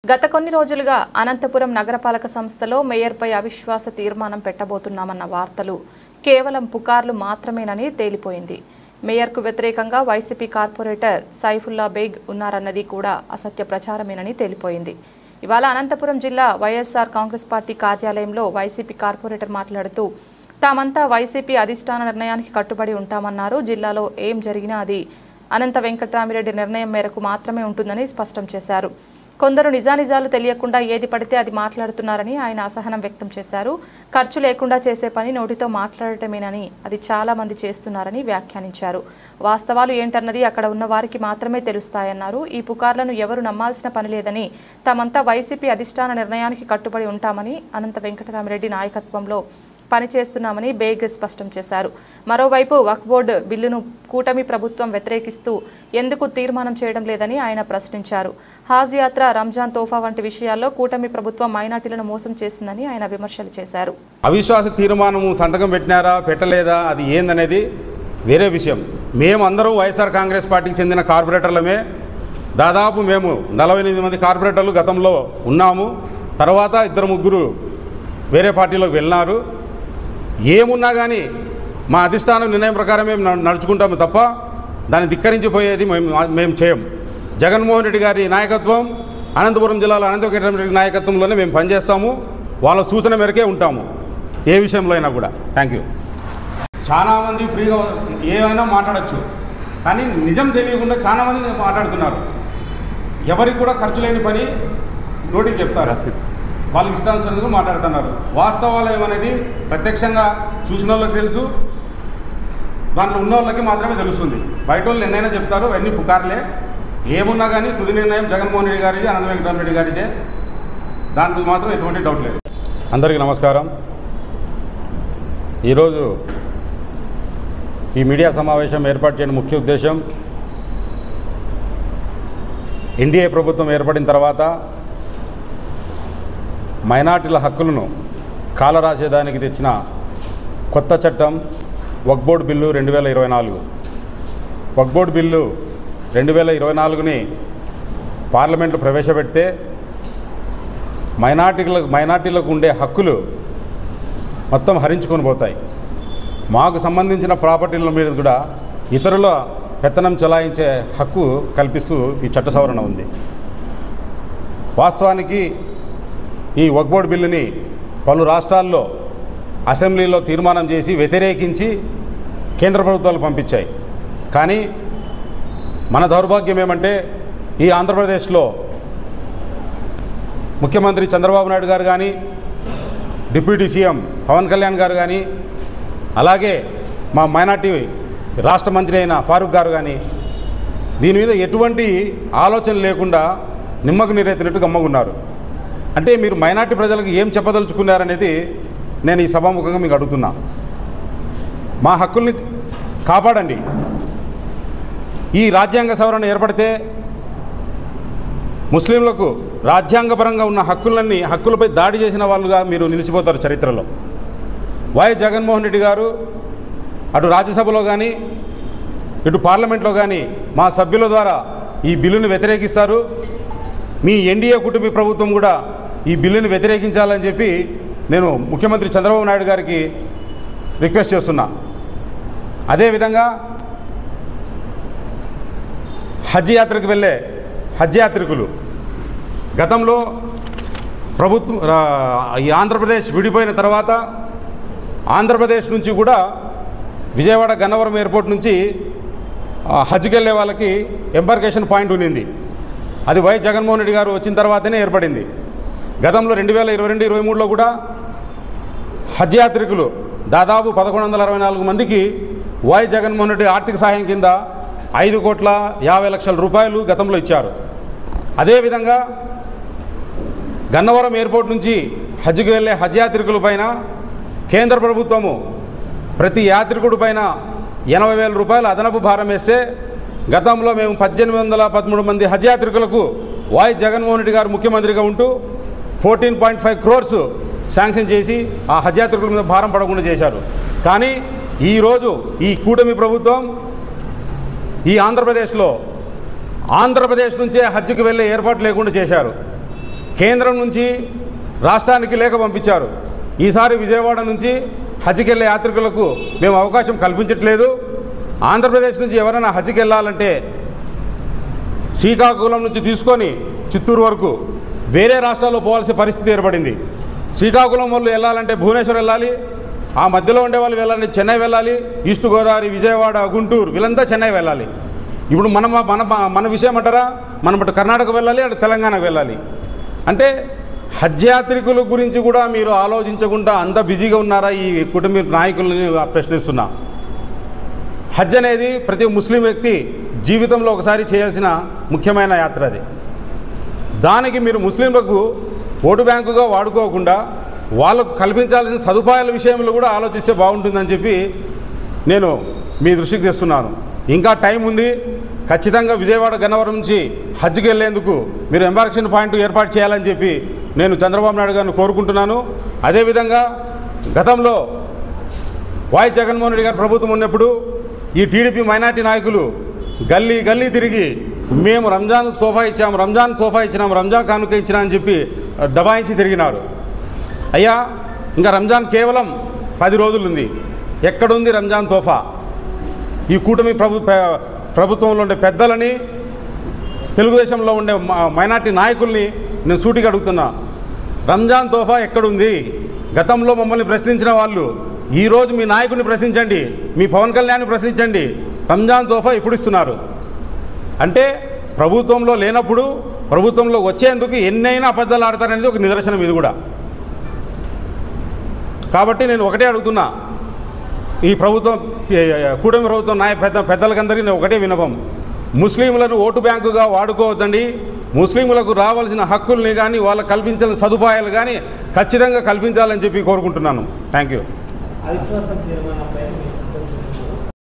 గత కొన్ని రోజులుగా అనంతపురం నగరపాలక సంస్థలో మేయర్పై అవిశ్వాస తీర్మానం పెట్టబోతున్నామన్న వార్తలు కేవలం పుకార్లు మాత్రమేనని తేలిపోయింది. మేయర్కు వ్యతిరేకంగా వైసీపీ కార్పొరేటర్ సైఫుల్లా బేగ్ ఉన్నారన్నది కూడా అసత్య ప్రచారమేనని తేలిపోయింది. ఇవాళ అనంతపురం జిల్లా వైఎస్ఆర్ కాంగ్రెస్ పార్టీ కార్యాలయంలో వైసీపీ కార్పొరేటర్ మాట్లాడుతూ తామంతా వైసీపీ అధిష్టాన నిర్ణయానికి కట్టుబడి ఉంటామన్నారు. జిల్లాలో ఏం జరిగినా అది అనంత వెంకటరామిరెడ్డి నిర్ణయం మేరకు మాత్రమే ఉంటుందని స్పష్టం చేశారు. కొందరు నిజానిజాలు తెలియకుండా ఏది పడితే అది మాట్లాడుతున్నారని ఆయన అసహనం వ్యక్తం చేశారు. ఖర్చు లేకుండా చేసే పని నోటితో మాట్లాడటమేనని అది చాలా మంది చేస్తున్నారని వ్యాఖ్యానించారు. వాస్తవాలు ఏంటన్నది అక్కడ ఉన్న వారికి మాత్రమే తెలుస్తాయన్నారు. ఈ పుకార్లను ఎవరు నమ్మాల్సిన పని లేదని తామంతా వైసీపీ అధిష్టాన నిర్ణయానికి కట్టుబడి ఉంటామని అనంత వెంకటరామిరెడ్డి నాయకత్వంలో పనిచేస్తున్నామని బేగ్ స్పష్టం చేశారు. మరోవైపు వక్ఫ్ బోర్డు బిల్లును కూటమి ప్రభుత్వం వ్యతిరేకిస్తూ ఎందుకు తీర్మానం చేయడం లేదని ఆయన ప్రశ్నించారు. హాజ్ యాత్ర, రంజాన్ తోఫా వంటి విషయాల్లో కూటమి ప్రభుత్వం మైనార్టీలను మోసం చేసిందని ఆయన విమర్శలు చేశారు. అవిశ్వాస తీర్మానం సంతకం పెట్టినారా పెట్టలేదా అది ఏందనేది వేరే విషయం. మేమందరం వైఎస్ఆర్ కాంగ్రెస్ పార్టీకి చెందిన కార్పొరేటర్లమే. దాదాపు మేము 48 మంది కార్పొరేటర్లు గతంలో ఉన్నాము. తర్వాత 2-3 వేరే పార్టీలోకి వెళ్ళినారు. ఏమున్నా కానీ మా అధిష్టానం నిర్ణయం ప్రకారం మేము నడుచుకుంటాము తప్ప దాన్ని ధిక్కరించిపోయేది మేము చేయం. జగన్మోహన్ రెడ్డి గారి నాయకత్వం, అనంతపురం జిల్లాలో అనంత వెంకటరామిరెడ్డి నాయకత్వంలోనే మేము పనిచేస్తాము. వాళ్ళ సూచన మేరకే ఉంటాము ఏ విషయంలో అయినా కూడా. Thank you. చాలామంది ఫ్రీగా ఏమైనా మాట్లాడచ్చు, కానీ నిజం తెలియకుండా చాలామంది మాట్లాడుతున్నారు. ఎవరికి కూడా ఖర్చు లేని పని నోటికి చెప్తారు, వాళ్ళు ఇష్టానుసారంగా మాట్లాడుతున్నారు. వాస్తవాలు ఏమనేది ప్రత్యక్షంగా చూసిన వాళ్ళకి తెలుసు, దాంట్లో ఉన్న వాళ్ళకి మాత్రమే తెలుస్తుంది. బయట వాళ్ళు ఎన్నైనా చెప్తారు, అవన్నీ పుకార్లే. ఏమున్నా కానీ తుది నిర్ణయం జగన్మోహన్ రెడ్డి గారిది, అనంత వెంకటరామిరెడ్డి గారిదే. దాంట్లో మాత్రం ఎటువంటి డౌట్ లేదు. అందరికీ నమస్కారం. ఈరోజు ఈ మీడియా సమావేశం ఏర్పాటు చేయడం ముఖ్య ఉద్దేశం, ఎన్డీఏ ప్రభుత్వం ఏర్పడిన తర్వాత మైనార్టీల హక్కులను కాలరాసేదానికి తెచ్చిన కొత్త చట్టం వక్ఫ్ బోర్డు బిల్లు 2024. వక్ఫ్ బోర్డు బిల్లు 2024ని పార్లమెంటు ప్రవేశపెడితే మైనార్టీలకు ఉండే హక్కులు మొత్తం హరించుకొని పోతాయి. మాకు సంబంధించిన ప్రాపర్టీల మీద కూడా ఇతరుల పెత్తనం చెలాయించే హక్కు కల్పిస్తూ ఈ చట్ట సవరణ ఉంది. వాస్తవానికి ఈ వక్ఫ్ బోర్డు బిల్లుని పలు రాష్ట్రాల్లో అసెంబ్లీలో తీర్మానం చేసి వ్యతిరేకించి కేంద్ర ప్రభుత్వాలు పంపించాయి. కానీ మన దౌర్భాగ్యం ఏమంటే ఈ ఆంధ్రప్రదేశ్లో ముఖ్యమంత్రి చంద్రబాబు నాయుడు గారు కానీ, డిప్యూటీ సీఎం పవన్ కళ్యాణ్ గారు కానీ, అలాగే మా మైనార్టీ రాష్ట్ర మంత్రి అయిన ఫారూక్ గారు కానీ దీని మీద ఎటువంటి ఆలోచన లేకుండా నిమ్మకు నీరెత్తినట్టు గమ్మగున్నారు. అంటే మీరు మైనార్టీ ప్రజలకు ఏం చెప్పదలుచుకున్నారనేది నేను ఈ సభాముఖంగా మీకు అడుగుతున్నా. మా హక్కుల్ని కాపాడండి. ఈ రాజ్యాంగ సవరణ ఏర్పడితే ముస్లింలకు రాజ్యాంగపరంగా ఉన్న హక్కులపై దాడి చేసిన వాళ్ళుగా మీరు నిలిచిపోతారు చరిత్రలో. వైఎస్ జగన్మోహన్ రెడ్డి గారు అటు రాజ్యసభలో కానీ ఇటు పార్లమెంట్లో కానీ మా సభ్యుల ద్వారా ఈ బిల్లును వ్యతిరేకిస్తారు. మీ ఎన్డీఏ కుటుంబ ప్రభుత్వం కూడా ఈ బిల్లుని వ్యతిరేకించాలని చెప్పి నేను ముఖ్యమంత్రి చంద్రబాబు నాయుడు గారికి రిక్వెస్ట్ చేస్తున్నా. అదేవిధంగా హజ్ యాత్రకు వెళ్ళే హజ్ యాత్రికులు గతంలో ప్రభుత్వం ఈ ఆంధ్రప్రదేశ్ విడిపోయిన తర్వాత ఆంధ్రప్రదేశ్ నుంచి కూడా విజయవాడ గన్నవరం ఎయిర్పోర్ట్ నుంచి హజ్కి వెళ్ళే వాళ్ళకి ఎంబార్కేషన్ పాయింట్ ఉన్నింది. అది వైఎస్ జగన్మోహన్ రెడ్డి గారు వచ్చిన తర్వాతనే ఏర్పడింది. గతంలో 2022-23లో కూడా హజ్ యాత్రికులు దాదాపు 1164 మందికి వైఎస్ జగన్మోహన్ రెడ్డి ఆర్థిక సహాయం కింద 5,50,00,000 రూపాయలు గతంలో ఇచ్చారు. అదేవిధంగా గన్నవరం ఎయిర్పోర్ట్ నుంచి హజ్కి వెళ్ళే హజ్ యాత్రికుల పైన కేంద్ర ప్రభుత్వము ప్రతి యాత్రికుడి పైన 80,000 రూపాయలు అదనపు భారం వేస్తే గతంలో మేము 1813 మంది హజ్ యాత్రికులకు వైఎస్ జగన్మోహన్ రెడ్డి గారు ముఖ్యమంత్రిగా ఉంటూ 14.5 crores శాంక్షన్ చేసి ఆ హజ్ యాత్రికుల మీద భారం పడకుండా చేశారు. కానీ ఈరోజు ఈ కూటమి ప్రభుత్వం ఈ ఆంధ్రప్రదేశ్ నుంచే హజ్కి వెళ్ళే ఏర్పాటు లేకుండా చేశారు. కేంద్రం నుంచి రాష్ట్రానికి లేఖ పంపించారు. ఈసారి విజయవాడ నుంచి హజ్కి వెళ్ళే యాత్రికులకు మేము అవకాశం కల్పించట్లేదు. ఆంధ్రప్రదేశ్ నుంచి ఎవరైనా హజ్కి వెళ్ళాలంటే శ్రీకాకుళం నుంచి తీసుకొని చిత్తూరు వరకు వేరే రాష్ట్రాల్లో పోవాల్సిన పరిస్థితి ఏర్పడింది. శ్రీకాకుళం వాళ్ళు వెళ్ళాలంటే భువనేశ్వర్ వెళ్ళాలి, ఆ మధ్యలో ఉండే వాళ్ళు వెళ్ళాలంటే చెన్నై వెళ్ళాలి, ఈస్ట్ గోదావరి, విజయవాడ, గుంటూరు వీళ్ళంతా చెన్నై వెళ్ళాలి. ఇప్పుడు మన విషయం అంటారా, మనం అటు కర్ణాటక వెళ్ళాలి, అటు తెలంగాణకు వెళ్ళాలి. అంటే హజ్ యాత్రికుల గురించి కూడా మీరు ఆలోచించకుండా అంత బిజీగా ఉన్నారా ఈ కుటుంబ నాయకులని ప్రశ్నిస్తున్నా. హజ్ అనేది ప్రతి ముస్లిం వ్యక్తి జీవితంలో ఒకసారి చేయాల్సిన ముఖ్యమైన యాత్ర అది. దానికి మీరు ముస్లింలకు ఓటు బ్యాంకుగా వాడుకోకుండా వాళ్ళకు కల్పించాల్సిన సదుపాయాల విషయంలో కూడా ఆలోచిస్తే బాగుంటుందని చెప్పి నేను మీ దృష్టికి తెస్తున్నాను. ఇంకా టైం ఉంది. ఖచ్చితంగా విజయవాడ గన్నవరం నుంచి హజ్కి వెళ్ళేందుకు మీరు ఎంబార్కేషన్ పాయింట్ ఏర్పాటు చేయాలని చెప్పి నేను చంద్రబాబు నాయుడు గారిని కోరుకుంటున్నాను. అదేవిధంగా గతంలో వైఎస్ జగన్మోహన్ రెడ్డి గారి ప్రభుత్వం ఉన్నప్పుడు ఈ టీడీపీ మైనార్టీ నాయకులు గల్లీ గల్లీ తిరిగి మేము రంజాన్కు తోఫా ఇచ్చాము, రంజాన్ తోఫా ఇచ్చినాము, రంజాన్ కానుక ఇచ్చినా అని చెప్పి దబాయించి తిరిగినారు. అయ్యా, ఇంకా రంజాన్ కేవలం 10 రోజులుంది. ఎక్కడుంది రంజాన్ తోఫా? ఈ కూటమి ప్రభుత్వంలో ఉండే పెద్దలని, తెలుగుదేశంలో ఉండే మైనార్టీ నాయకుల్ని నేను సూటిగా అడుగుతున్నా, రంజాన్ తోఫా ఎక్కడుంది? గతంలో మమ్మల్ని ప్రశ్నించిన వాళ్ళు ఈరోజు మీ నాయకుడిని ప్రశ్నించండి, మీ పవన్ కళ్యాణ్ని ప్రశ్నించండి. రంజాన్ తోఫా ఎప్పుడు ఇస్తున్నారు? అంటే ప్రభుత్వంలో లేనప్పుడు ప్రభుత్వంలో వచ్చేందుకు ఎన్నైనా అబద్ధాలు ఆడతారనేది ఒక నిదర్శనం ఇది కూడా. కాబట్టి నేను ఒకటే అడుగుతున్నా, ఈ ప్రభుత్వం కూటమి ప్రభుత్వం పెద్దలకందరికీ నేను ఒకటే విన్నపం, ముస్లింలను ఓటు బ్యాంకుగా వాడుకోవద్దండి. ముస్లింలకు రావాల్సిన హక్కుల్ని కానీ వాళ్ళకు కల్పించాల్సిన సదుపాయాలు కానీ ఖచ్చితంగా కల్పించాలని చెప్పి కోరుకుంటున్నాను. Thank you.